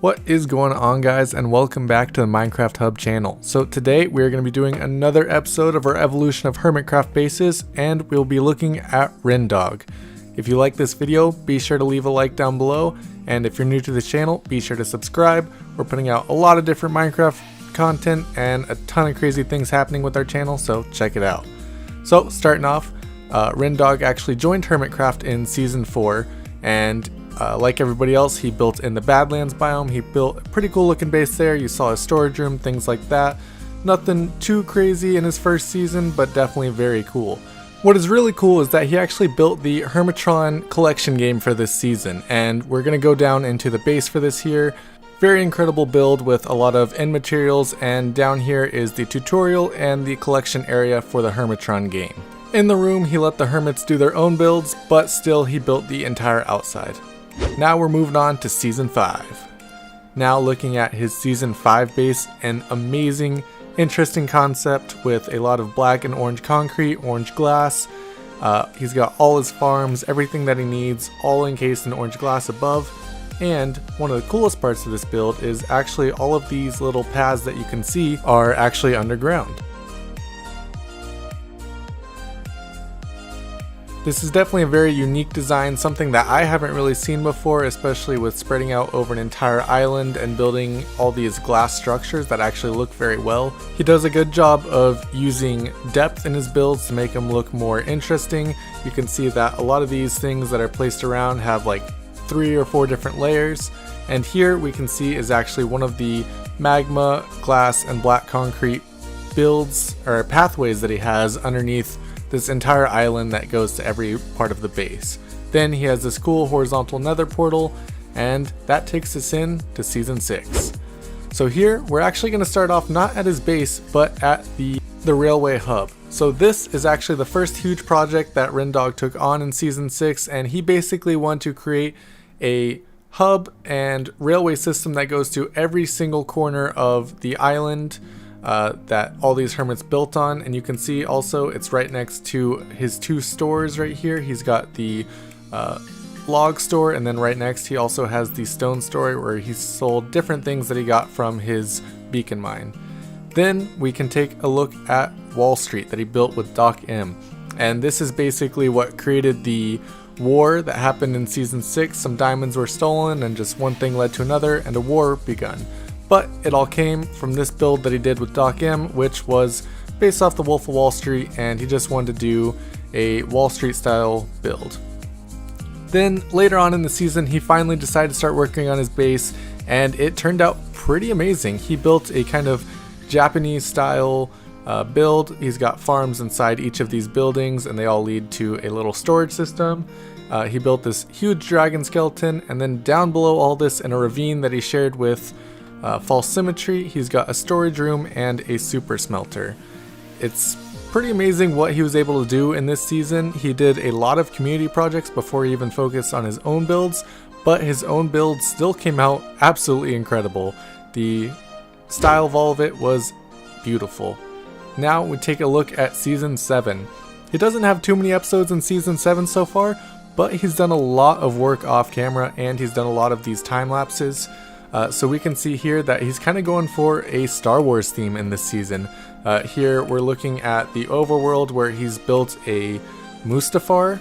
What is going on, guys, and welcome back to the Minecraft Hub channel. So today we're going to be doing another episode of our evolution of Hermitcraft bases, and we'll be looking at Rendog. If you like this video, be sure to leave a like down below, and if you're new to the channel, be sure to subscribe. We're putting out a lot of different Minecraft content and a ton of crazy things happening with our channel, so check it out. So starting off, Rendog actually joined Hermitcraft in Season 4, and like everybody else, he built in the Badlands biome. He built a pretty cool looking base there. You saw a storage room, things like that. Nothing too crazy in his first season, but definitely very cool. What is really cool is that he actually built the Hermitron collection game for this season, and we're going to go down into the base for this here. Very incredible build with a lot of end materials, and down here is the tutorial and the collection area for the Hermitron game. In the room, he let the hermits do their own builds, but still he built the entire outside. Now we're moving on to Season 5. Now looking at his Season 5 base, an amazing, interesting concept with a lot of black and orange concrete, orange glass. He's got all his farms, everything that he needs, all encased in orange glass above. And one of the coolest parts of this build is actually all of these little paths that you can see are actually underground. This is definitely a very unique design, something that I haven't really seen before, especially with spreading out over an entire island and building all these glass structures that actually look very well. He does a good job of using depth in his builds to make them look more interesting. You can see that a lot of these things that are placed around have like 3 or 4 different layers, and here we can see is actually one of the magma, glass, and black concrete builds or pathways that he has underneath this entire island that goes to every part of the base. Then he has this cool horizontal nether portal, and that takes us in to Season 6. So here we're actually going to start off not at his base but at the railway hub. So this is actually the first huge project that Rendog took on in Season 6, and he basically wanted to create a hub and railway system that goes to every single corner of the island that all these hermits built on. And you can see also it's right next to his 2 stores right here. He's got the log store, and then right next he also has the stone store where he sold different things that he got from his beacon mine. Then we can take a look at Wall Street that he built with Doc M, and this is basically what created the war that happened in Season 6. Some diamonds were stolen and just one thing led to another and a war begun. But it all came from this build that he did with Doc M, which was based off the Wolf of Wall Street, and he just wanted to do a Wall Street style build. Then later on in the season, he finally decided to start working on his base, and it turned out pretty amazing. He built a kind of Japanese style build. He's got farms inside each of these buildings, and they all lead to a little storage system. He built this huge dragon skeleton, and then down below all this in a ravine that he shared with False Symmetry, he's got a storage room and a super smelter. It's pretty amazing what he was able to do in this season. He did a lot of community projects before he even focused on his own builds, but his own builds still came out absolutely incredible. The style of all of it was beautiful. Now we take a look at Season 7. He doesn't have too many episodes in Season 7 so far, but he's done a lot of work off camera, and he's done a lot of these time lapses. So we can see here that he's kind of going for a Star Wars theme in this season. Here we're looking at the overworld where he's built a Mustafar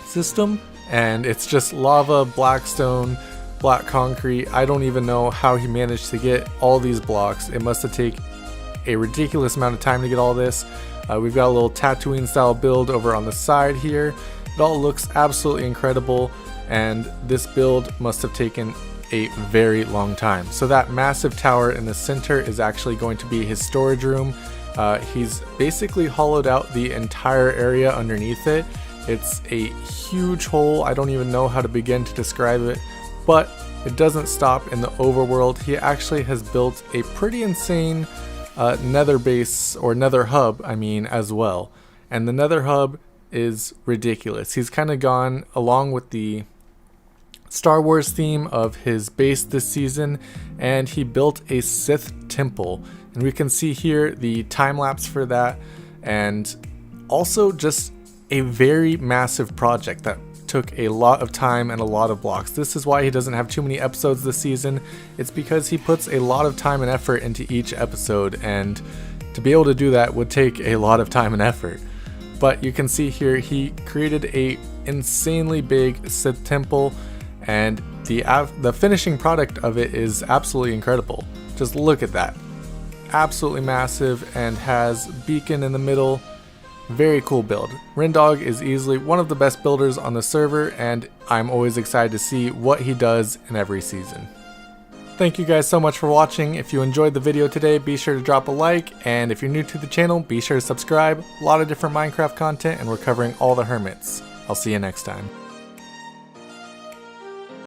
system, and it's just lava, black stone, black concrete. I don't even know how he managed to get all these blocks. It must have taken a ridiculous amount of time to get all this. We've got a little Tatooine style build over on the side here. It all looks absolutely incredible, and this build must have taken a very long time. So that massive tower in the center is actually going to be his storage room. He's basically hollowed out the entire area underneath it. It's a huge hole. I don't even know how to begin to describe it, but it doesn't stop in the overworld. He actually has built a pretty insane nether base, or nether hub I mean, as well. And the nether hub is ridiculous. He's kind of gone along with the Star Wars theme of his base this season, and he built a Sith temple, and we can see here the time lapse for that, and also just a very massive project that took a lot of time and a lot of blocks. This is why he doesn't have too many episodes this season. It's because he puts a lot of time and effort into each episode, and to be able to do that would take a lot of time and effort. But you can see here he created a insanely big Sith temple, and the finishing product of it is absolutely incredible. Just look at that. Absolutely massive, and has beacon in the middle. Very cool build. Rendog is easily one of the best builders on the server, and I'm always excited to see what he does in every season. Thank you guys so much for watching. If you enjoyed the video today, be sure to drop a like, and if you're new to the channel, be sure to subscribe. A lot of different Minecraft content, and we're covering all the hermits. I'll see you next time.